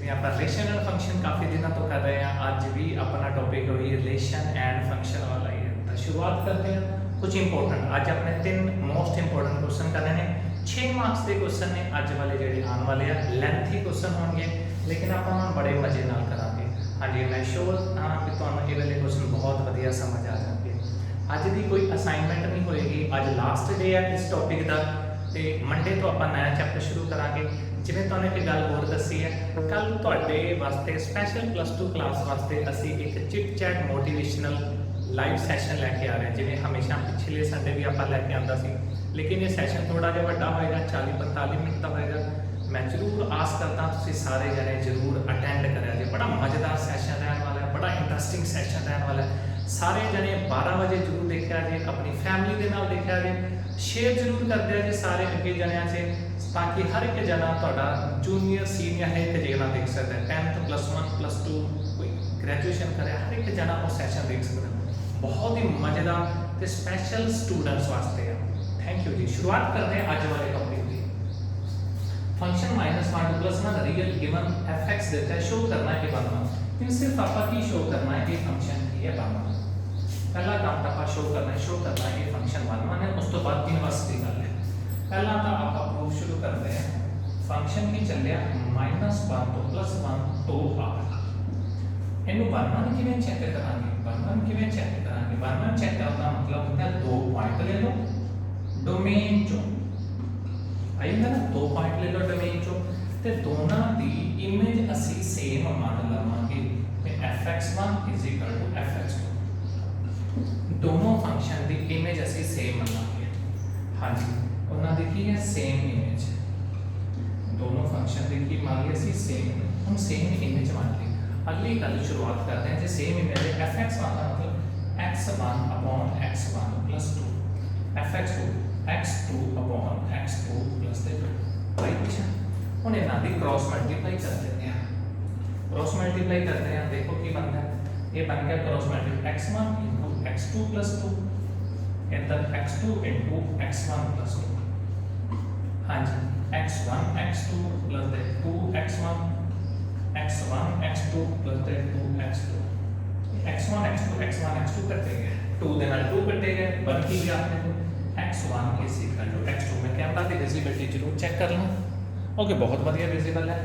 जिवें आपां relation and function काफ़ी दिनों तो कर रहे हैं, अज भी अपना टॉपिक वही रिलेशन एंड फंक्शन वाला ही है। तो शुरुआत करते हैं कुछ इंपॉर्टेंट, अज अपने 3 मोस्ट इंपॉर्टेंट क्वेश्चन करने ने। 6 मार्क्स के क्वेश्चन ने अज वाले जोड़े आने वाले हैं, लेंथी क्वेश्चन होंगे लेकिन आप बड़े मजे नाल करांगे। हाँ जी, मैं श्योर हाँ कि तुहानूं ये वाले क्वेश्चन बहुत वधिया समझ आ जाएंगे। अज की कोई असाइनमेंट नहीं होएगी, अज लास्ट डे है इस टॉपिक का, तो मंडे तो आप नया चैप्टर शुरू करांगे। जिवें तुहानूं एक गल होर दसी है, कल तुहाडे वास्ते स्पैशल +2 क्लास वास्ते असीं एक chit chat motivational live session लैके आ रहे हैं। जिवें हमेशा पिछले संडे भी आप लैके आंदा सी, लेकिन ये सैशन थोड़ा जिहा वड्डा होएगा, 40-45 मिनट का होएगा। मैं जरूर आस करता तुसीं सारे जने जरूर अटेंड करिया जे, बड़ा मज़ेदार सैशन रहने वाला है, बड़ा इंटरस्टिंग सैशन रहने वाला है। सारे जने 12 बजे जरूर देखिया जे, अपनी फैमिली के नाल देखिया जे, शेयर जरूर कर दिया जे सारे अगे जनिया से, ताकि हर एक जना तुहाडा जूनियर सीनियर है एक जना देख सकता है। 10th +1 +2 कोई ग्रेजुएशन करे, हर एक जना वो सैशन देख सकता है। बहुत ही मज़ेदार तो स्पैशल स्टूडेंट्स वास्ते है। थैंक यू जी। शुरुआत करते हैं अज वाले टॉपिक की। Function -1 to +1 real given fx देता है, शो करना है कि 1 फिर सिर्फ आपा की शो करना है कि फंक्शन की है 1 पहला काम तो आप शो करना है, शो करना है कि फंक्शन 1 है। उस तो बाद यूनिवर्सिटी गल है। पहला तो आप प्रूफ शुरू करते हैं, फंक्शन की चलिया -1 तो +1 तो r इनू 1 किवें चेक करांगे, 1 किवें चेक करांगे। 1 चेक करने का मतलब होता है 2 पॉइंट ले लो डोमेन चो, आई है ना, 2 पॉइंट ले लो डोमेन चो, ते दोनों दी इमेज असी सेम मान लवांगे ते fx1 = fx2। दोनों फंक्शन की इमेज असी सेम मनांगे। हाँ जी, उन्होंने दी की है सेम इमेज, दोनों फंक्शन की की मान ली असी सेम, हम सेम इमेज मान ली। अगली गल शुरुआत करते हैं, जो सेम इमेज है fx1 का मतलब x1 / x1 + 2, fx2 x2 / x2 + 2, right. हम इन्हों की क्रॉस मल्टीप्लाई कर देते हैं, क्रॉस मल्टीप्लाई करते हैं, देखो की बनता है, ये बन गया क्रॉस मल्टीप्लाई x1 × x2 + 2, इधर x2 × x1 + 2। हाँ जी, x1 x2 + 2x1 x1 x2 + 2x2, x1 x2 x1 x2 कटे गए, 2 दे नाल 2 कटे गए, बन की गया आपने को x1 = x2। मैं कैमरा की विजिबिलिटी जरूर चेक कर लूँ। ओके, बहुत बढ़िया विजिबल है।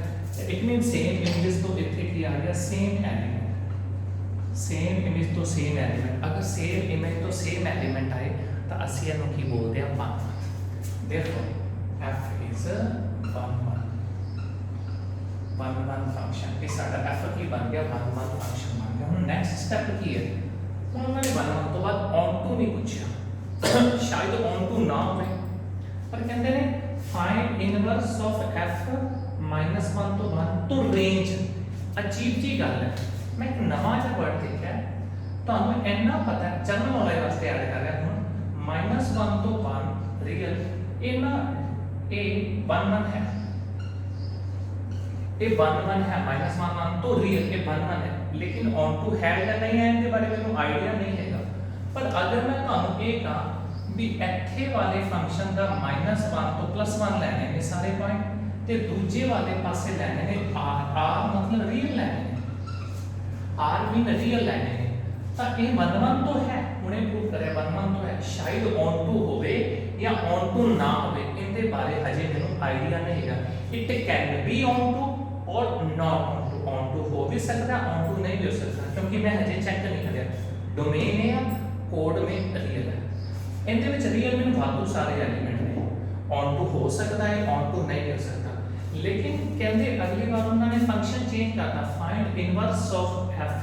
इट मीन सेम इमेज तो इतने की आ गया सेम एलिमेंट, सेम इमेज तो सेम एलिमेंट। अगर सेम इमेज तो सेम एलिमेंट आए तो असी इनू की बोलते हैं 1। देयरफॉर f इज 1 फंक्शन, ये साडा f की बन गया 1 फंक्शन बन गया। हुन नेक्स्ट स्टेप की है, हुन उन्होंने 1 तो बाद ऑन टू नहीं पूछा, शायद ऑन टू ना होवे, पर कहते हैं फाइंड इनवर्स ऑफ f -1 तो 1 तो रेंज। अजीब जी गल है, मैं एक नवा जिहा वर्ड देखा है, तुहानूं इन्ना पता है, जनरल नॉलेज वास्ते ऐड कर रहा हूं। -1 तो 1 रियल, इना ए 1 है, ये 1 है, -1 तो रियल ये 1 है, लेकिन ऑन टू है या नहीं है इनके बारे में मैंने आइडिया नहीं है। पर अगर मैं तुहानूं ये कहां भी इत्थे वाले फंक्शन का -1 तो +1 लेने ने सारे पॉइंट, ते दूजे वाले पासे लेने ने r मतलब रियल लेने ने, r मीन रियल लेने ने, तो ये 1 तो है, हुणे प्रूव करे 1 तो है, शायद ऑन टू होवे या ऑन टू ना होवे, इनके बारे हजे मैनू आइडिया नहीं है। It can be on two और not on two, on two हो भी सकता है, ऑन टू नहीं भी हो सकता, क्योंकि मैं हजे चेक नहीं करिया। डोमेन है, कोड में रियल है, इनके विच रियल में वाधू सारे एलिमेंट ने, ऑन टू हो सकता है, ऑन टू नहीं हो सकता। लेकिन कहते अगली बार उन्होंने फंक्शन चेंज करना, फाइंड इनवर्स ऑफ f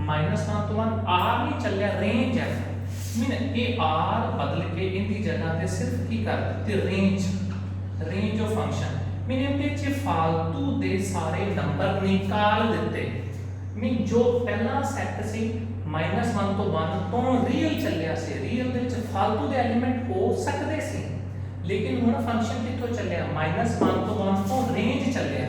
-1 तो 1 r नहीं चलिया, रेंज है, मीन ये r बदल के इनकी जगह पे सिर्फ की कर देते रेंज ऑफ फंक्शन, मीन इनके फालतू दे सारे नंबर निकाल देते। मीन जो पहला सेट से -1 तो 1 तो रियल चलिया से, रियल दे विच फालतू दे एलिमेंट हो सकते सी, लेकिन हुण फंक्शन किथों चलिया -1 तो 1 तो रेंज चलिया।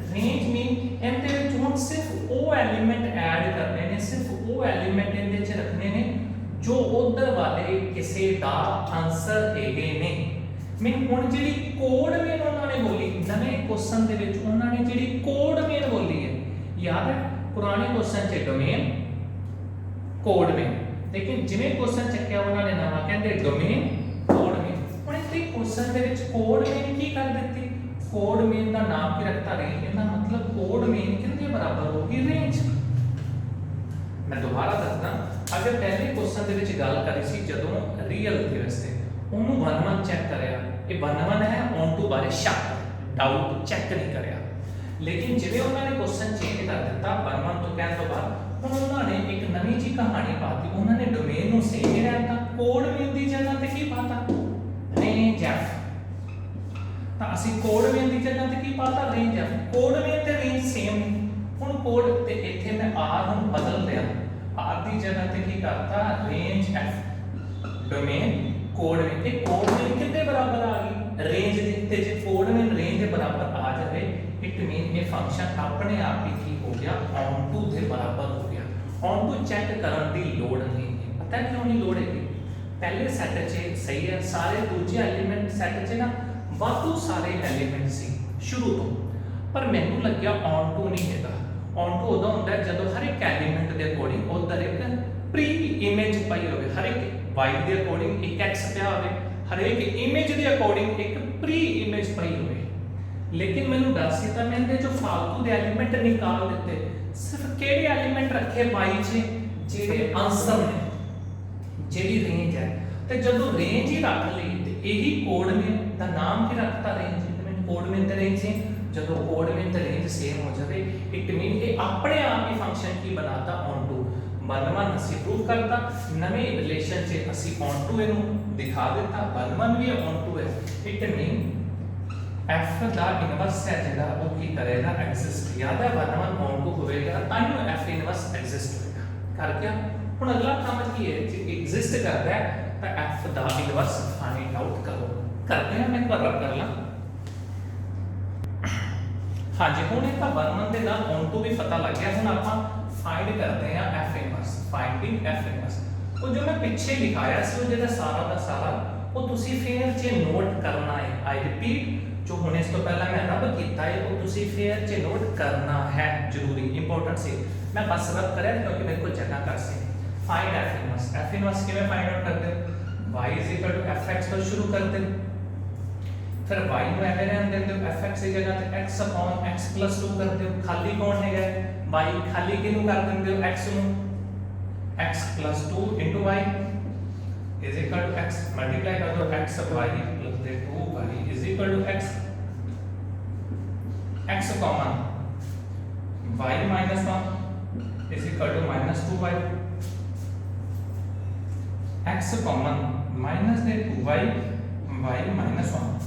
रेंज मीन इनदे विच हुण सिर्फ वो एलिमेंट ऐड करने ने, सिर्फ वो एलिमेंट इनदे विच रखने ने जो उधर वाले किसी दा आंसर हैगे ने। मीन हुण जिहड़ी कोड मेन उन्होंने बोली, नवे क्वेश्चन दे विच उन्होंने जिहड़ी कोड मेन पुराने क्वेश्चन च डोमेन कोड में, लेकिन जिवें क्वेश्चन चक्या उन्होंने नवा कहते डोमेन कोड में। हुण इत्थे क्वेश्चन दे विच कोड में की कर दित्ती, कोड मेन का नाम की रखता रेंज, इसका मतलब कोड मेन कितने बराबर होगी रेंज। मैं दोबारा दसदा, अगर पहले क्वेश्चन दे विच गल करी सी जदों रियल थे वैसे उन्होंने 1-1 चेक करया, ये 1-1 है ऑन टू बारे शक डाउट चेक नहीं करया, लेकिन जिवें उन्होंने क्वेश्चन चेंज कर दिता 1-1 तो कहने तो बाद ਹੁਣ ਉਹਨਾਂ ਨੇ ਇੱਕ ਨਵੀਂ ਜੀ ਕਹਾਣੀ ਪਾਤੀ, ਉਹਨਾਂ ਨੇ ਡੋਮੇਨ ਨੂੰ ਸੇਮ ਹੀ ਰਹਿਤਾ, ਕੋਡ ਮੇਨ ਦੀ ਜਗ੍ਹਾ ਤੇ ਕੀ ਪਾਤਾ ਰੇਂਜ ਐਫ, ਤਾਂ ਅਸੀਂ ਕੋਡ ਮੇਨ ਦੀ ਜਗ੍ਹਾ ਤੇ ਕੀ ਪਾਤਾ ਰੇਂਜ ਐਫ, ਕੋਡ ਮੇਨ ਤੇ ਰੇਂਜ ਸੇਮ ਨਹੀਂ। ਹੁਣ ਕੋਡ ਤੇ ਇੱਥੇ ਮੈਂ ਆਰ ਨੂੰ ਬਦਲ ਲਿਆ, ਆਰ ਦੀ ਜਗ੍ਹਾ ਤੇ ਕੀ ਕਰਤਾ range F domain code main, ਇਹ ਕੋਡ ਮੇਨ ਕਿੰਨੇ ਬਰਾਬਰ ਆ ਗਈ ਰੇਂਜ ਦੇ, ਤੇ ਜੇ ਕੋਡ ਮੇਨ ਰੇਂਜ ਦੇ ਬਰਾਬਰ ਆ ਜਾਵੇ ਇਟ ਮੀਨ ਇਹ ਫੰਕਸ਼ਨ ਆਪਣੇ ਆਪ ਹੀ ਕੀ ਹੋ ਗਿਆ ऑन टू ਦੇ ਬਰਾਬਰ ਹੋ ਗਿਆ। ऑन टू चेक ਕਰਨ ਦੀ ਲੋੜ ਨਹੀਂ ਹੈ, ਪਤਾ ਕਿਉਂ ਨਹੀਂ ਲੋੜ ਹੈਗੀ, ਪਹਿਲੇ ਸੈੱਟ 'ਚ ਸਹੀ ਹੈ ਸਾਰੇ, ਦੂਜੇ ਐਲੀਮੈਂਟ ਸੈੱਟ 'ਚ ਨਾ ਵਾਧੂ ਸਾਰੇ ਐਲੀਮੈਂਟ ਸੀ ਸ਼ੁਰੂ ਤੋਂ, ਪਰ ਮੈਨੂੰ ਲੱਗਿਆ ऑन टू ਨਹੀਂ ਹੈਗਾ। ऑन टू ਉਦੋਂ ਹੁੰਦਾ ਜਦੋਂ ਹਰ ਇੱਕ ਐਲੀਮੈਂਟ ਦੇ ਅਕੋਰਡਿੰਗ ਉਧਰ ਇੱਕ ਪ੍ਰੀ ਇਮੇਜ ਪਈ ਹੋਵੇ, ਹਰ ਇੱਕ y ਦੇ ਅਕੋਰਡਿੰਗ ਇੱਕ x ਪਿਆ ਹੋਵੇ, ਹਰ ਇੱਕ ਇਮੇਜ ਦੇ ਅਕੋਰਡਿੰਗ ਇੱਕ ਪ੍ਰੀ ਇਮੇਜ ਪਈ ਹੋਵੇ। लेकिन मैंने दस सी मैंने जो फालतू के एलिमेंट निकाल देते, सिर्फ केड़े एलिमेंट रखे y च जेडे आंसर ने जेडी रेंज है, ते जदों रेंज ही रख ली ते यही कोड में दा नाम की रखता रेंज, मीन कोड में ते रेंज है, जदों कोड में ते रेंज सेम हो जाए इट मीन ये अपने आप ही फंक्शन की बनाता ऑन टू 1-1 ਅਸੀਂ प्रूव करता, नवे रिलेशन च ਅਸੀਂ ऑन टू इनू दिखा देता 1-1 भी ऑन टू है, it mean f the inverse ਹੈ ਜਿਹੜਾ ਉਹ ਕੀ ਕਰੇਗਾ ਐਗਜ਼ਿਸਟ, ਯਾਦ ਹੈ 1-1 ऑन टू ਹੋਵੇਗਾ ਤਾਂ ਹੀ f ਇਨਵਰਸ ਐਗਜ਼ਿਸਟ ਹੋਏਗਾ। ਕਰ ਗਿਆ, ਹੁਣ ਅਗਲਾ ਕੰਮ ਕੀ ਹੈ, ਜੇ ਐਗਜ਼ਿਸਟ ਕਰਦਾ ਹੈ ਤਾਂ f ਦਾ ਇਨਵਰਸ ਫਾਈਂਡ ਆਊਟ ਕਰੋ। ਕਰਦੇ ਹਾਂ, ਮੈਂ ਇੱਕ ਵਾਰ ਰਬ ਕਰ ਲਾਂ। ਹਾਂਜੀ ਹੁਣ ਇਹ ਤਾਂ 1-1 ਦੇ ਨਾਲ ऑन टू ਵੀ ਪਤਾ ਲੱਗ ਗਿਆ, ਹੁਣ ਆਪਾਂ ਫਾਈਂਡ ਕਰਦੇ ਹਾਂ f inverse, finding f inverse. ਉਹ ਜੋ ਮੈਂ ਪਿੱਛੇ ਲਿਖਾਇਆ ਸੀ ਉਹ ਜਿਹੜਾ ਸਾਰਾ ਦਾ ਸਾਰਾ ਉਹ ਤੁਸੀਂ ਫੇਰ ਚ ਨੋਟ ਕਰਨਾ ਹੈ। ਆਈ ਰਿਪੀਟ, जो होने से तो पहला मैं रब किया है वो तुसी फेयर च नोट करना है, जरूरी इंपॉर्टेंट से मैं बस रब करा क्योंकि मेरे को जगह कर से। Find f inverse, f inverse किवें फाइंड आउट करते हो, y fx तो शुरू करते हो, फिर y ਨੂੰ ਐਵੇਂ ਰਹਿਣ ਦਿੰਦੇ ਹੋ, fx ਦੀ ਜਗ੍ਹਾ ਤੇ x upon x plus 2 करते हो, खाली कौन है y, खाली किनु कर ਦਿੰਦੇ ਹੋ x ਨੂੰ, x plus 2 into y is equal to x, multiply कर दो x y plus 2y is equal to x, x common y minus 1 is equal to minus 2y, x common minus 2y y minus 1।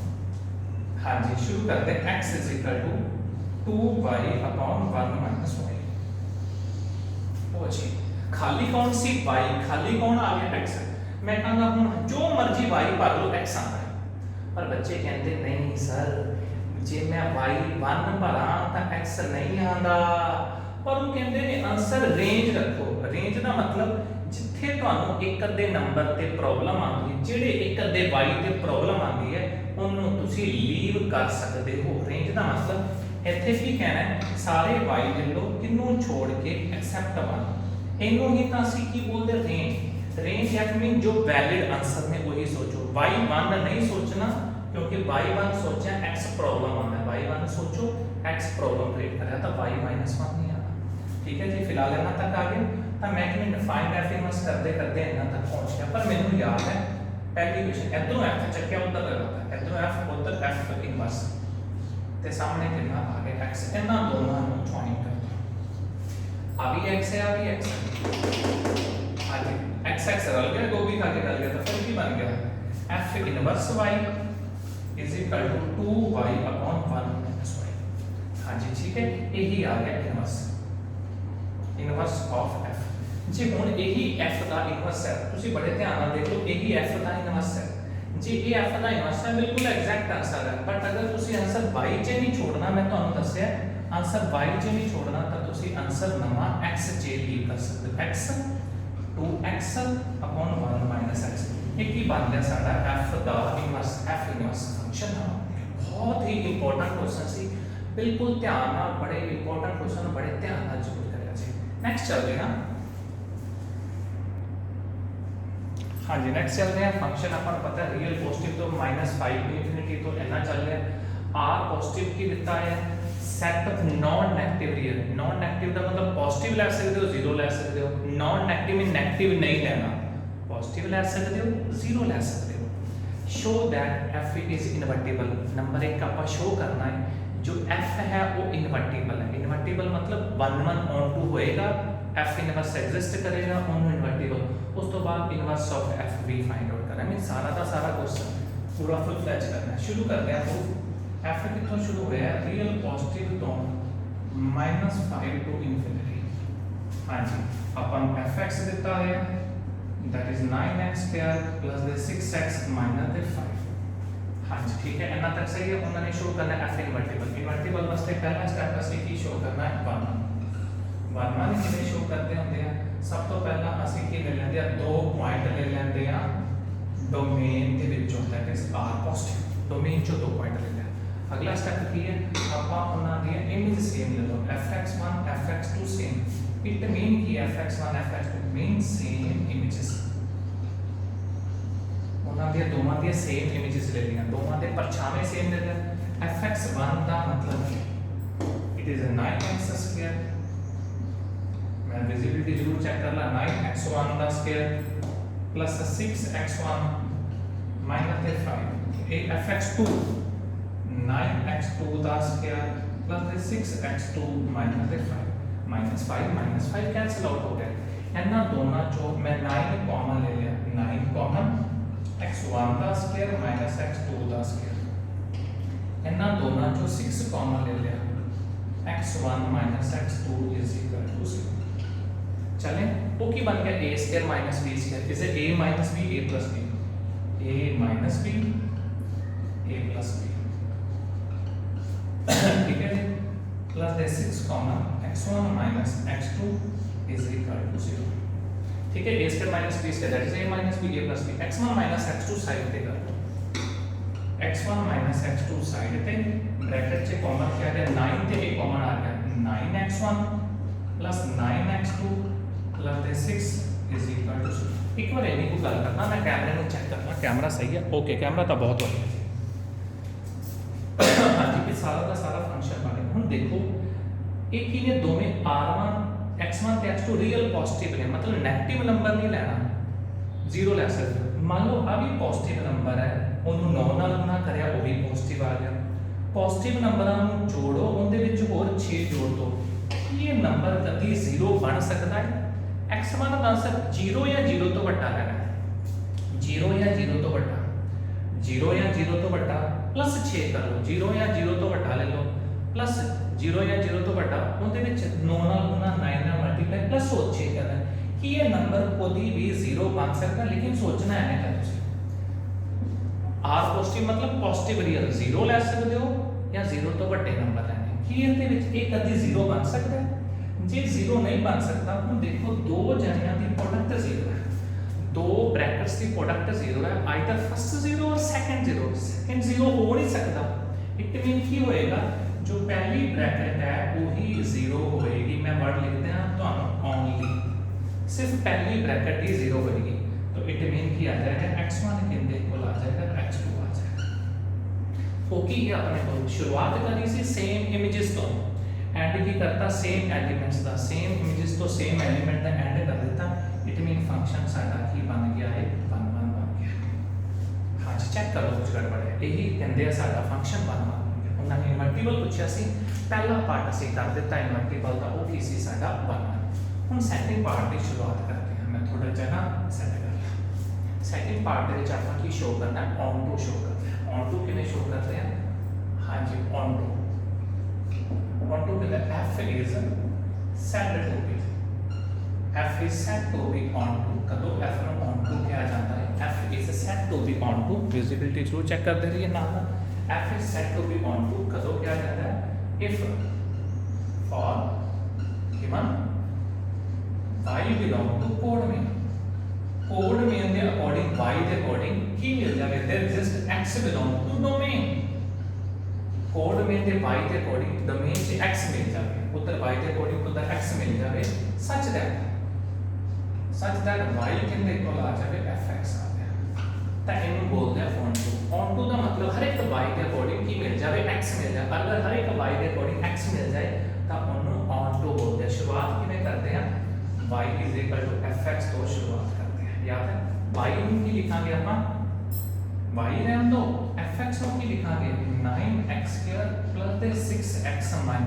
हाँ जी शुरू करते हैं, x is equal to 2y upon 1 minus y। ओ जी खाली कौन सी y, खाली कौन आ गया x, मैं कहूँगा हूँ जो मर्जी y भर लो x आता है, पर बच्चे कहते नहीं सर जे मैं y 1 भरा तो x नहीं आता, पर वो कहते ने आंसर रेंज रखो। रेंज का मतलब जिथे तुहानू एक अद्धे नंबर ते प्रॉब्लम आती है, जेडे एक अद्धे y ते प्रॉब्लम आती है उन्होंने तुसी लीव कर सकते हो। रेंज का मतलब इत्थे की कहना है सारे y ले लो, किन्नू छोड़ के एक्सेप्ट 1, इनू ही तां असीं की बोलते रेंज। रेंज दैट मीन जो वैलिड आंसर ने वही सोचो, y1 नहीं सोचना क्योंकि y1 सोचा x प्रॉब्लम आना है, y1 सोचो x प्रॉब्लम क्रिएट करा तो y minus 1 नहीं आना। ठीक है जी, फिलहाल यहाँ तक आ गए, तो मैं कि फाइंड f इनवर्स करते करते यहाँ तक पहुँच गया, पर मैंने याद है पहली क्वेश्चन इधरों f चक्या उधर लगाता है, इधरों f उधर f इनवर्स ते सामने कितना आ गया x, इन्हां दोनों को ज्वाइन करते हैं, आ भी x है आ भी x है, हाँ जी x x रल गया, दो भी खा के रल गया, तो फिर की बन गया f inverse y is equal to 2y upon 1 minus y। हाँ जी ठीक है, यही आ गया इनवर्स, इनवर्स ऑफ f जी। हुण यही f का इनवर्स है, तुसी बड़े ध्यान नाल देख लो, यही f का इनवर्स है जी, ये f का इनवर्स है, बिल्कुल एग्जैक्ट आंसर है। बट अगर तुसी आंसर y च नहीं छोड़ना, मैं तुहानू दस्सिया आंसर y च नहीं छोड़ना, तो तुसी आंसर नवा x च लीव कर सकते हो, x 2x upon 1 minus x। एक ही बन गया साडा f का इनवर्स, f इनवर्स फंक्शन है। बहुत ही इंपॉर्टेंट क्वेश्चन सी, बिल्कुल ध्यान नाल, बड़े इंपॉर्टेंट क्वेश्चन बड़े ध्यान नाल जरूर करिया जी। नेक्स्ट चलते हैं। हाँ जी, नेक्स्ट चलते हैं फंक्शन अपन पता है रियल पॉजिटिव तो -5 इंफिनिटी तो इतना चल रहा है। आर पॉजिटिव की दिता है set non negative real. Non negative का मतलब पॉजिटिव ले सकते हो, जीरो ले सकते हो। नॉन नेगेटिव में नेगेटिव नहीं लेना, पॉजिटिव ले सकते हो, जीरो ले सकते हो। Show that F is invertible. Number 1 का शो करना है जो एफ है वो इनवर्टिबल है। इनवर्टिबल मतलब 1 1 ऑन 2 होएगा, एफ इनवर्स एग्जिस्ट करेगा ऑन इनवर्टिबल। उस तो बाद इनवर्स ऑफ एफ भी फाइंड आउट करना है। मैं सारा का सारा क्वेश्चन पूरा फुल फ्लैश करना है। शुरू करते हैं। प्रूफ एफ कितों शुरू होया है रियल पॉजिटिव तो -5 टू इंफिनिटी। हाँ जी, अपन fx देता है that is 9x square plus the 6x minus the 5। हाँ जी ठीक है, इतना तक सही है। उन्होंने शो करना है एफ इनवर्टिबल। इनवर्टिबल वास्ते पहला स्टेप असली की शो करना है 1 1 किਵੇਂ शो करते ਹੁੰਦੇ ਆ। ਸਭ ਤੋਂ ਪਹਿਲਾਂ ਅਸੀਂ ਕੀ ਲੈ ਲੈਂਦੇ ਆ, ਦੋ ਪੁਆਇੰਟ ਲੈ ਲੈਂਦੇ ਆ ਡੋਮੇਨ ਦੇ ਵਿੱਚੋਂ, that is R positive. Domain ਚੋਂ ਦੋ ਪੁਆਇੰਟ ਲੈ ਲਿਆ। ਅਗਲਾ ਸਟੈਪ ਕੀ ਹੈ, ਆਪਾਂ ਉਹਨਾਂ ਦੀਆਂ ਇਮੇਜ ਸੇਮ ਲੈ ਲਓ, fx1 fx2 same. It mean Ki fx1 fx2 mean same images. ਉਹਨਾਂ ਦੀਆਂ ਦੋਵਾਂ ਦੀਆਂ ਸੇਮ ਇਮੇजेस ਲੈ ਲਈਆਂ, ਦੋਵਾਂ ਦੇ ਪਰਛਾਵੇਂ ਸੇਮ ਲੈ ਲਿਆ। fx1 ਦਾ मतलब इट इज 9x स्क्वायर। मैं विजिबिलिटी जरूर चेक कर ला। 9x1 का स्क्वायर प्लस 6x1 माइनस 5 ए fx2 9x2 का square plus 6x2 minus 5 cancel out हो गया। इन्हां दोनों चो मैं 9 कॉमन ले लिया, 9 कॉमन x1 का स्क्वायर माइनस x2 का स्क्वायर। इन्हां दोनों चो 6 कॉमन ले लिया, x1 minus x2 is equal to 0। चलें वो की बन गया a square minus b square. इसे a minus b a plus b, a minus b a plus b ठीक है जी। प्लस दे 6 common x1 minus x2 is equal to 0। ठीक है, a square minus b square that is a minus b a plus b। x1 minus x2 side पे कर दो, x1 minus x2 side पे ब्रैकेट से कॉमन क्या है 9 ते a कॉमन आ गया, 9x1 plus 9x2 plus 6 is equal to 0। एक बार इन्हीं को गल करना, मैं कैमरे को चेक करना कैमरा सही है। ओके, कैमरा तो बहुत बढ़िया है। हाँ जी, ये सारा का सारा फंक्शन बने। हुण देखो एक ही ने दोवें r1 x1 ते x2 रियल पॉजिटिव ने, मतलब नेगेटिव नंबर नहीं लेना, जीरो ले सकते हो। मान लो आ भी पॉजिटिव नंबर है, ਉਹਨੂੰ 9 ਨਾਲ ਗੁਣਾ ਕਰਿਆ ਉਹ ਵੀ ਪੋਜ਼ਿਟਿਵ ਆ ਗਿਆ। ਪੋਜ਼ਿਟਿਵ ਨੰਬਰਾਂ ਨੂੰ ਜੋੜੋ, ਉਹਦੇ ਵਿੱਚ ਹੋਰ 6 ਜੋੜ ਦੋ। ਇਹ ਨੰਬਰ ਕਦੀ 0 ਬਣ ਸਕਦਾ ਹੈ? x1 ਦਾ ਆਨਸਰ 0 ਜਾਂ 0 ਤੋਂ ਵੱਡਾ ਲੈਣਾ ਹੈ, 0 ਜਾਂ 0 ਤੋਂ ਵੱਡਾ, 0 ਜਾਂ 0 ਤੋਂ ਵੱਡਾ प्लस 6 कर लो, 0 या 0 तो ਵੱਡਾ ले लो प्लस 0 या 0 तो ਵੱਡਾ, ਉਹਦੇ ਵਿੱਚ 9 ਨਾਲ ਗੁਣਾ 9 ਨਾਲ ਮਲਟੀਪਲਾਈ प्लस 6 करना है कि ये नंबर कभी भी 0 बन सकता, लेकिन सोचना है ना तुसी आर पॉजिटिव मतलब पॉजिटिव रियल 0 ले सकते हो या 0 तो ਵੱਡੇ नंबर लेने कि ਇਹਦੇ ਵਿੱਚ ਇਹ ਕਦੀ 0 बन सकता है। जे 0 नहीं बन सकता तो देखो दो जणियां दी प्रोडक्ट 0 है, दो ब्रैकेट्स की प्रोडक्ट 0 है, आइदर फर्स्ट 0 और सेकंड 0। सेकंड 0 हो नहीं सकता, इट मीन की होएगा जो पहली ब्रैकेट है वही 0 होएगी। मैं वर्ड लिख देना तो ओनली सिर्फ पहली ब्रैकेट ही 0 होएगी, तो इट मीन की आ जाएगा x1 किंदे को आ जाएगा x2 आ जाएगा। ओके, ये अपने को शुरुआत करी सी सेम इमेजेस तो एंड की करता सेम एलिमेंट्स का, सेम इमेजेस तो सेम एलिमेंट का एंड कर देता। इट मीन फंक्शन साडा की बन गया है 1 1 बन गया। हाँ जी, चेक करो कुछ गड़बड़ है, यही कहते हैं साडा फंक्शन 1 1 बन गया। उन्होंने इनवर्टिबल पूछा सी, पहला पार्ट असी कर दिता इनवर्टिबल का, वो की सी साडा 1 1। हुण सेकंड पार्ट की शुरुआत करते हैं। मैं थोड़ा जगह सेट कर ला। सेकंड पार्ट दे विच आपां की शो करना है, ऑन टू शो करते हैं। ऑन टू किवें शो करते हैं? हाँ जी, ऑन टू कहते हैं f is set to be, f is set to be on to। कदों f ਨੂੰ on to किया जाता है? f is set to be on to, visibility जरूर चेक कर दे रही है नाम। f is set to be on to कदों किया जाता है? if for given y belong to code में, code में के अकॉर्डिंग y के अकॉर्डिंग की मिल जाए, there exist x belong to domain। Code में ते y के अकॉर्डिंग डोमेन से x मिल जाए, उतना उधर y के अकॉर्डिंग उधर x मिल जाए सच दैट y किंदे कोल आ जाए fx आ गया तो इनू बोलते हैं ऑन टू का मतलब हर एक y के अकॉर्डिंग की मिल जाए x मिल जाए। अगर हर एक y के अकॉर्डिंग x मिल जाए तो उन्होंने ऑन टू बोलते हैं। शुरुआत किवें करते हैं y = fx तो शुरुआत करते हैं। याद है y ਨੂੰ ਕੀ ਲਿਖਾਂਗੇ ਆਪਾਂ y ਰਹਿਣ ਦੋ fx ਨੂੰ ਕੀ ਲਿਖਾਂਗੇ 9x² + 6x - 5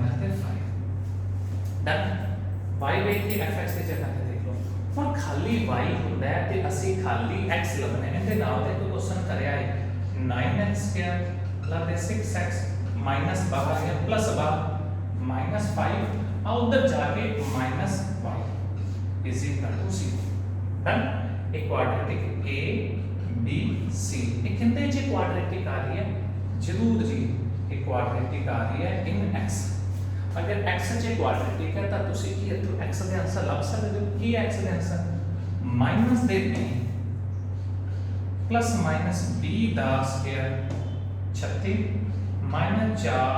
ਡਨ। y ਵੇਖ ਕੇ fx ਦੀ ਜਗ੍ਹਾ ਤੇ ਦੇਖ ਲਓ। ਹੁਣ ਖਾਲੀ y ਹੁੰਦਾ ਹੈ ਤੇ ਅਸੀਂ ਖਾਲੀ x ਲੱਭਣਾ ਹੈ। ਇਹਦੇ ਨਾਲ ਦੇ ਕੋਈ ਕੁਐਸਚਨ ਕਰਿਆ ਹੈ 9x² + 6x माइनस बाहर आ गया प्लस बाहर -5 और उधर जाके -y is equal to 0 done. एक क्वाड्रेटिक ए बी सी ये कहते हैं जी क्वाड्रेटिक आ रही है जरूर जी एक क्वाड्रेटिक आ रही है इन x। अगर x जे क्वाड्रेटिक है तो ਤੁਸੀਂ ਕੀ ਇਥੋਂ x ਦੇ ਆਨਸਰ ਲੱਭ ਸਕਦੇ ਹੋ। ਕੀ x ਦੇ answer minus they b plus minus b the square 36 -4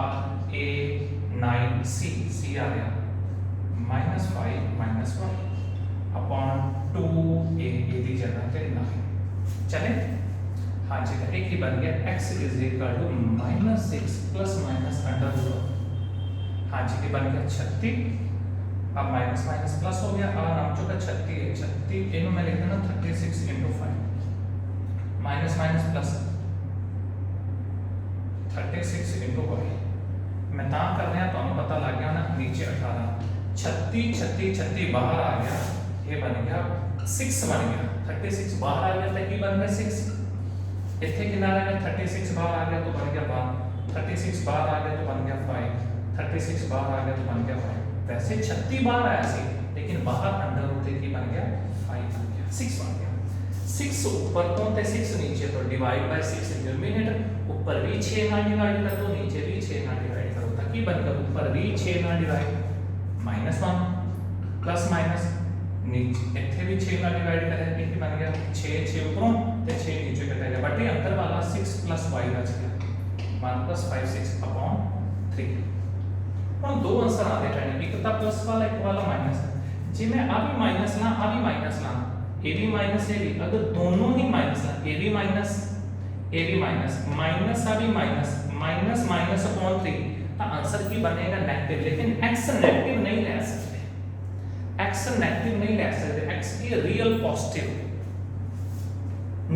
a 9 c c आ गया -5 -1 अपॉन 2 a दी जगह पे 9 चले। हाँ जी तो एक ही बन गया x is equal to -6 plus minus √। हाँ जी ये बन गया 36। अब माइनस माइनस प्लस हो गया और नाम चुका 36 है 36 इनको मैं लिख देना 36 × 5 माइनस माइनस प्लस 36 × y मैं ता कर रहा तो पता लग गया ना नीचे 18 36 36 36 बाहर आ गया ये बन गया 6 बन गया 36 बाहर आ गया तो ये बन गया 6 इतने कितना आ गया 36 बाहर आ गया तो बन गया 1 36 बाहर आ गया तो बन गया 5 36 बाहर आ गया तो बन गया 5। वैसे 36 बाहर आया सी लेकिन बाहर अंडर रूट की बन गया 5 बन गया 6 बन गया 6 ऊपर तो 6 नीचे तो डिवाइड बाय 6 डिनोमिनेटर ऊपर भी 6 ना डिवाइड कर दो नीचे भी 6 ना डिवाइड करो ताकि बनकर ऊपर भी 6 ना डिवाइड -1 प्लस माइनस नीचे इथे भी 6 ना डिवाइड करें ये बन गया 6 6 ऊपरों ते 6 नीचे कटेगा बट ये अंदर वाला 6 + y बच गया 1 + 5 6 अपॉन 3। हम दो आंसर आते हैं एक तो प्लस वाला एक वाला माइनस जी मैं आ भी माइनस ला आ भी माइनस ला ए भी माइनस ए भी अगर दोनों ही माइनस ला ए भी माइनस माइनस आ भी माइनस माइनस अपॉन 3 तो आंसर की बनेगा नेगेटिव। लेकिन x नेगेटिव नहीं ले सकते x की रियल पॉजिटिव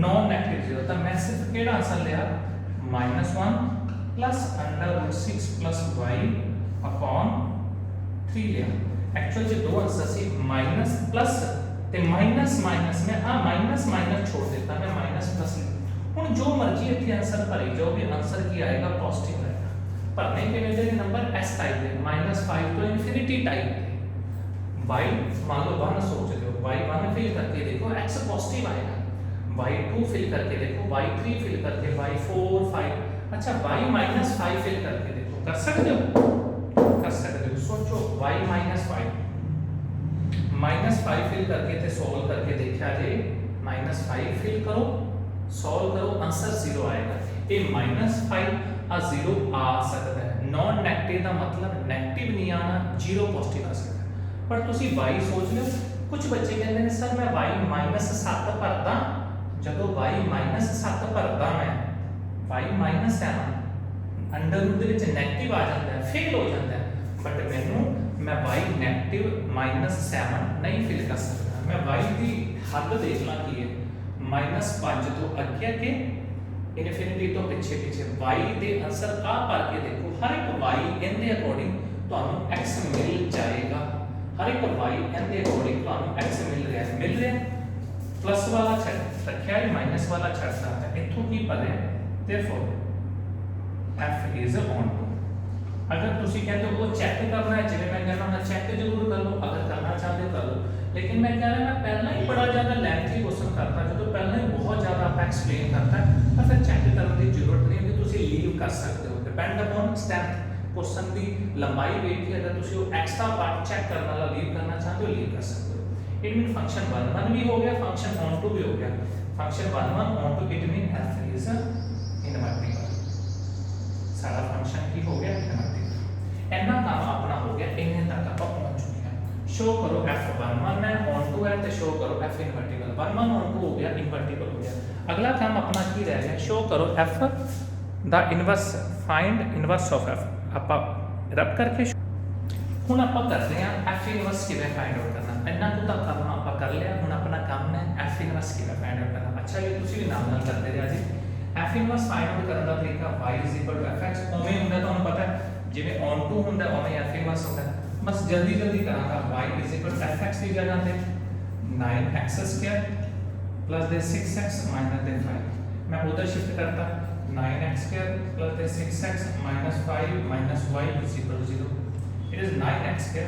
नॉन नेगेटिव 0 तो मैं सिर्फ केड़ा आंसर लिया -1 प्लस √6 प्लस y अपॉन 3 लिया। एक्चुअल जो दो आंसर सी माइनस प्लस ते माइनस माइनस में आ माइनस माइनस छोड़ देता मैं माइनस प्लस हुन जो मर्जी इथे आंसर भरी जो भी आंसर की आएगा पॉजिटिव आएगा। भरने के मेरे नंबर s टाइप है -5 तो इंफिनिटी टाइप है y मान लो 1 सोच रहे हो y1 फिल करके देखो x पॉजिटिव आएगा y2 फिल करके देखो y3 फिल करके y4 5 अच्छा y-5 फिल करके देखो कर सकते हो सोचो y -5 फिल करके थे सॉल्व करके देखा जे -5 फिल करो सॉल्व करो आंसर 0 आएगा। ये -5 आ 0 आ सकता है नॉन नेगेटिव का मतलब नेगेटिव नहीं आना 0 पॉजिटिव आ सकता है। पर तुसी y सोच लो कुछ बच्चे कहते हैं सर मैं y -7 भरदा जब y -7 भरदा मैं y -7 अंडर रूट ਦੇ ਵਿੱਚ नेगेटिव आ जाता है फेल हो जाता है बट मैनू मैं y नेगेटिव -7 नहीं फिल कर सकता। मैं y की हद देख ला की है -5 तो अगे अगे इनफिनिटी तो पीछे पीछे y दे आंसर आ भर के देखो हर एक y इन दे अकॉर्डिंग ਤੁਹਾਨੂੰ x मिल जाएगा। हर एक y इन दे अकॉर्डिंग ਤੁਹਾਨੂੰ x मिल रहा है प्लस वाला छड़ रखा है माइनस वाला छड़ता है इथों की पता है therefore f is onto. अगर तुसी कहते हो वो चेक करना है जिਵੇਂ मैं कहना है चेक जरूर कर लो अगर करना चाहते हो कर लो लेकिन मैं कह रहा मैं पहला ही बड़ा ज्यादा लेंथी क्वेश्चन करता जो तो पहला ही बहुत ज्यादा आप एक्सप्लेन करता है तो फिर चेक करने की जरूरत नहीं होती तुसी लीव कर सकते हो डिपेंड अपॉन स्ट्रेंथ क्वेश्चन की लंबाई वेट की अगर तुसी वो एक्स्ट्रा पार्ट चेक करने वाला लीव करना चाहते हो लीव कर सकते हो। इट मीन फंक्शन 1 भी हो गया फंक्शन ऑन टू भी हो गया function 1 onto it mean f is invertible सारा फंक्शन की हो गया इनवर्टिबल इतना काम अपना हो गया इन्हें तक शो करो F11 है ऑन टू है तो शो करो F इनवर्टिबल 1 1 ऑन टू हो गया इनवर्टिबल हो गया। अगला काम अपना की रह गया शो करो F the inverse find inverse of F आप रब करके ਹੁਣ ਆਪਾਂ ਕਰਦੇ ਹਾਂ F ਇਨਵਰਸ ਕਿਵੇਂ ਫਾਈਂਡ ਆਊਟ ਕਰਨਾ। ਇੰਨਾ ਕੁ ਤਾਂ ਕੰਮ ਆਪਾਂ ਕਰ ਲਿਆ, ਹੁਣ ਆਪਣਾ ਕੰਮ ਹੈ F ਇਨਵਰਸ ਕਿਵੇਂ ਫਾਈਂਡ ਆਊਟ ਕਰਨਾ। ਅੱਛਾ ਜੀ ਤੁਸੀਂ ਵੀ ਨਾਲ ਕਰਦੇ ਰਿਹਾ ਜੀ। F ਇਨਵਰਸ ਫਾਈਂਡ ਆਊਟ ਕਰਨ ਦਾ ਤਰੀਕਾ y fx ਉਵੇਂ ਹੁੰਦਾ, ਤੁਹਾਨੂੰ ਪਤਾ ਹੈ ਜਿਵੇਂ ਔਨ ਟੂ ਹੁੰਦਾ ਉਵੇਂ F ਇਨਵਰਸ ਹੁੰਦਾ। ਬਸ ਜਲਦੀ ਕਰਾਂਗਾ y fx ਦੀ ਜਗ੍ਹਾ ਤੇ 9x² + 6x - 5 ਮੈਂ ਉਧਰ ਸ਼ਿਫਟ ਕਰਤਾ 9x² + 6x - 5 y 0 it is 9x²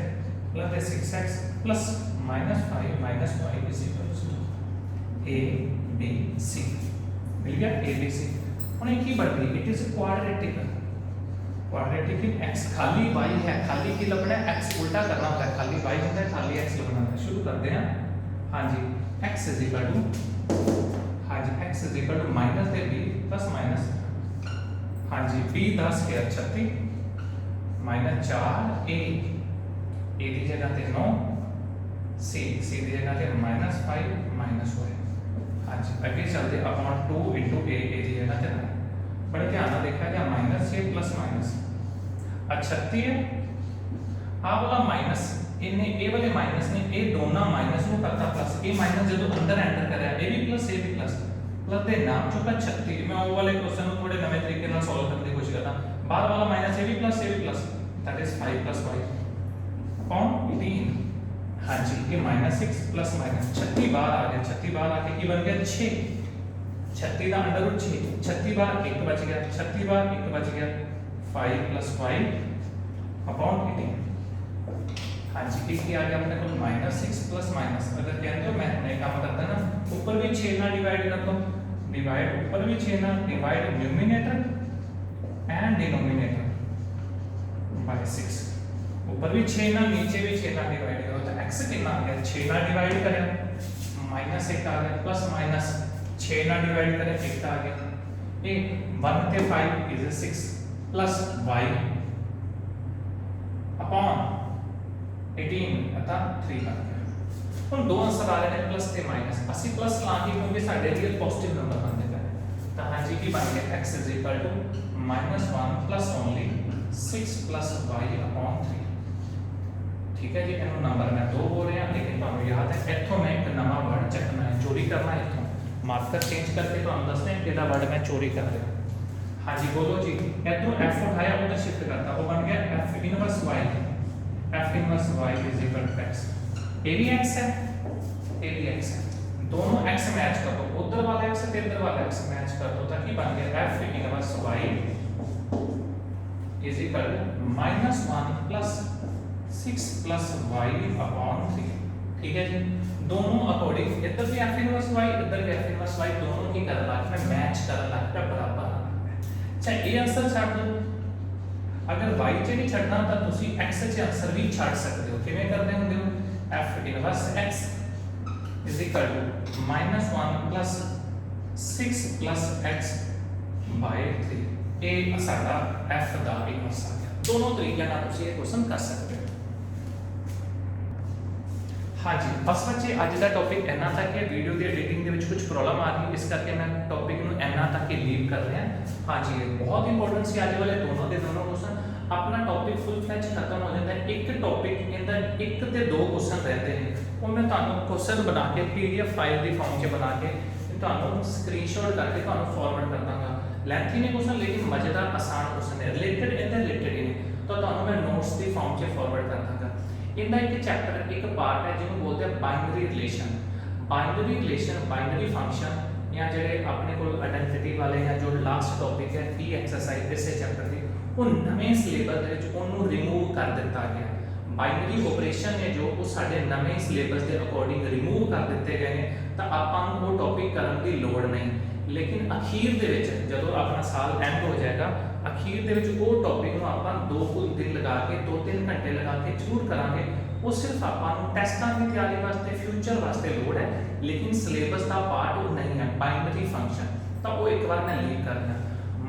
+ 6x plus minus 5 minus y is equal to a b c मिल गया a b c। ਹੁਣ ਇਹ ਕੀ ਬਣ ਗਈ ਇਟ ਇਜ਼ ਕੁਆਡ੍ਰੈਟਿਕ in x खाली y है, खाली की लबना है x उल्टा करना होता है, खाली y होता है खाली x लबना होता है। शुरू करते हैं हाँ जी x is equal to हाँ जी x is equal to minus they b plus minus हाँ जी b 10 के 36 माइनस 4 a की जगह पे 9 c की जगह पे -5 माइनस हो हाँ जी आगे चलते अपॉन 2 * a की जगह पे 9 बड़े ध्यान से देखा गया -6 प्लस माइनस 36 है आ वाला माइनस इन्हें ए वाले माइनस ने ए दोनों माइनस को करता प्लस ए माइनस जो अंदर एंटर कराया ए भी प्लस प्लस दे नाम चुका 36 मैं वो वाले क्वेश्चन को थोड़े नवे तरीके से सॉल्व करने की कोशिश करता बाहर वाला माइनस ए भी plus that is 5 + y upon 18 हाँ जी ये -6 प्लस माइनस 36 बाहर आ गया 36 बाहर आके की बन गया 6 36 का अंडर 6 36 बार 1 बच गया 36 बार 1 बच गया 5 + y अपॉन 18 हाँ जी एक आ गया अपने को -6 प्लस माइनस अगर कहते हो मैं नए काम करता ना ऊपर भी 6 ना डिवाइड कर दो डिवाइड ऊपर भी 6 ना divide numerator and denominator by 6 ऊपर भी 6 ना नीचे भी 6 ना डिवाइड करो तो x कितना आ गया 6 ना डिवाइड करें -1 आ गया प्लस माइनस 6 ना डिवाइड करें 1 आ गया ये 1 + 5 = 6 प्लस y अपॉन 18 अतः 3 बन गया। ਹੁਣ ਦੋ ਆਂਸਰ ਆ ਰਹੇ ਨੇ ਪਲਸ ਤੇ ਮਾਈਨਸ ਅਸੀਂ ਪਲਸ ਲਾਂਗੇ ਕਿਉਂਕਿ ਸਾਡੇ ਲਈ ਪੋਜ਼ਿਟਿਵ ਨੰਬਰ ਬਣਦੇ ਪਏ ਤਾਂ ਹਾਂਜੀ ਕੀ ਬਣ ਗਿਆ x -1 plus only 6 + y upon 3 ठीक है जी ਇਹਨੂੰ ਨੰਬਰ ਮੈਂ ਦੋ ਹੋ ਰਿਹਾ ਲੇਕਿਨ ਤੁਹਾਨੂੰ ਯਾਦ ਹੈ ਇੱਥੋਂ ਮੈਂ ਇੱਕ ਨਵਾਂ ਵਰਡ ਚੱਕਣਾ ਹੈ ਚੋਰੀ ਕਰਨਾ ਹੈ ਇੱਥੋਂ ਮਾਰਕਰ ਚੇਂਜ करके ਤੁਹਾਨੂੰ ਦੱਸਦੇ ਹਾਂ ਕਿਹੜਾ ਵਰਡ ਮੈਂ ਚੋਰੀ ਕਰ ਰਿਹਾ हाँ जी बोलो जी इधरों f उठाया उधर शिफ्ट करता वो बन गया f inverse y is equal to x ये भी x है ये भी x है दोनों x मैच कर दो उधर वाला x और इधर वाला x मैच कर दो ताकि बन गया f inverse y is equal to -1 plus 6 plus y upon 3 ठीक है जी दोनों अकॉर्डिंग इधर भी f इनवर्स y इधर भी f इनवर्स y दोनों की कर रहा है मैच कर रहा है बराबर अच्छा ये आंसर छाड़ दो अगर y च नहीं छड़ना तो ਤੁਸੀਂ x च आंसर भी छाड़ सकते हो किवें करदे हुंदे हो f inverse x is equal to -1 plus 6 plus x by 3 ये साडा f ਦਾ इनवर्स आ गया दोनों तरीके ਨਾਲ ਤੁਸੀਂ ਇਹ क्वेश्चन कर सकते हो हाँ जी बस बच्चे अज का टॉपिक इन्ना तक है वीडियो की एडिटिंग के कुछ प्रॉब्लम आ रही इस करके मैं टॉपिक में इन्ना तक ही लीव कर रहा हाँ जी बहुत इंपॉर्टेंट सी अज वाले दोनों के दोनों क्वेश्चन अपना टॉपिक फुल फ्लैच खत्म हो जाता है एक टॉपिक इनका एक ते दो क्वेश्चन रहते हैं वो मैं तुहानू क्वेश्चन बना के PDF फाइल की फॉर्म च बना के तुहानू स्क्रीनशॉट करके तुहानू फॉरवर्ड कर दूंगा लेंथी ने क्वेश्चन लेकिन मजेदार आसान क्वेश्चन है रिलेटेड इनके रिलेटेड ही ने तो तुहानू मैं नोट्स की फॉर्म च फॉरवर्ड कर दूंगा इनका एक चैप्टर एक पार्ट है जिन्होंने बोलते हैं बाइनरी रिलेशन बाइनरी फंक्शन या जेडे अपने को आइडेंटिटी वाले या जो लास्ट टॉपिक है पी एक्सरसाइज इस चैप्टर की वो नवे सिलेबस दे विच ओनू रिमूव कर दिता गया बाइनरी ऑपरेशन ने जो वो साडे नवे सिलेबस के अकॉर्डिंग रिमूव कर दिते गए हैं तो आपां नूं वो टॉपिक करने की लोड़ नहीं लेकिन अखीर दे विच जदों अपना साल एंड हो जाएगा अखीर दे विच वो टॉपिक नूं आपां 2 दिन लगा के 2-3 घंटे लगा के जरूर करांगे वो सिर्फ आपां नूं टेस्टां की तैयारी वास्ते फ्यूचर वास्ते लोड़ है लेकिन सिलेबस का पार्ट वो नहीं है बाइनरी फंक्शन तो वो एक बार मैं लीव कर दिया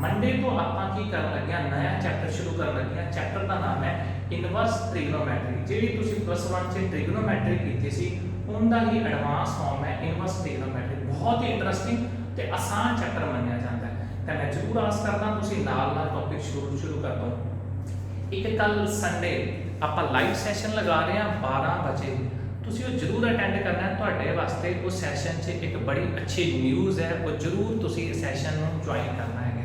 मंडे को आपां की करन लगे नया चैप्टर शुरू कर लगे चैप्टर का नाम है ਇਨਵਰਸ ਟ੍ਰਿਗਨੋਮੈਟਰੀ। ਜਿਹੜੀ ਤੁਸੀਂ +1 'ਚ ਟ੍ਰਿਗਨੋਮੈਟਰੀ ਕੀਤੀ ਸੀ ਉਹਦਾ ਹੀ ਐਡਵਾਂਸ ਫਾਰਮ ਹੈ ਇਨਵਰਸ ਟ੍ਰਿਗਨੋਮੈਟਰੀ। ਬਹੁਤ ਹੀ ਇੰਟਰਸਟਿੰਗ ਤੇ ਆਸਾਨ ਚੈਪਟਰ ਮੰਨਿਆ ਜਾਂਦਾ ਹੈ। ਤਾਂ ਮੈਂ ਜ਼ਰੂਰ ਆਸ ਕਰਦਾ ਤੁਸੀਂ ਨਾਲ ਨਾਲ ਟੌਪਿਕ ਸ਼ੁਰੂ ਕਰ ਦਿਓ। ਇੱਕ ਕੱਲ ਸੰਡੇ ਆਪਾਂ ਲਾਈਵ ਸੈਸ਼ਨ ਲਗਾ ਰਹੇ ਹਾਂ 12 ਵਜੇ, ਤੁਸੀਂ ਉਹ ਜ਼ਰੂਰ ਅਟੈਂਡ ਕਰਨਾ ਹੈ। ਤੁਹਾਡੇ ਵਾਸਤੇ ਉਹ ਸੈਸ਼ਨ 'ਚ ਇੱਕ ਬੜੀ ਅੱਛੀ ਨਿਊਜ਼ ਹੈ, ਉਹ ਜ਼ਰੂਰ ਤੁਸੀਂ ਇਸ ਸੈਸ਼ਨ ਨੂੰ ਜੁਆਇਨ ਕਰਨਾ ਹੈ।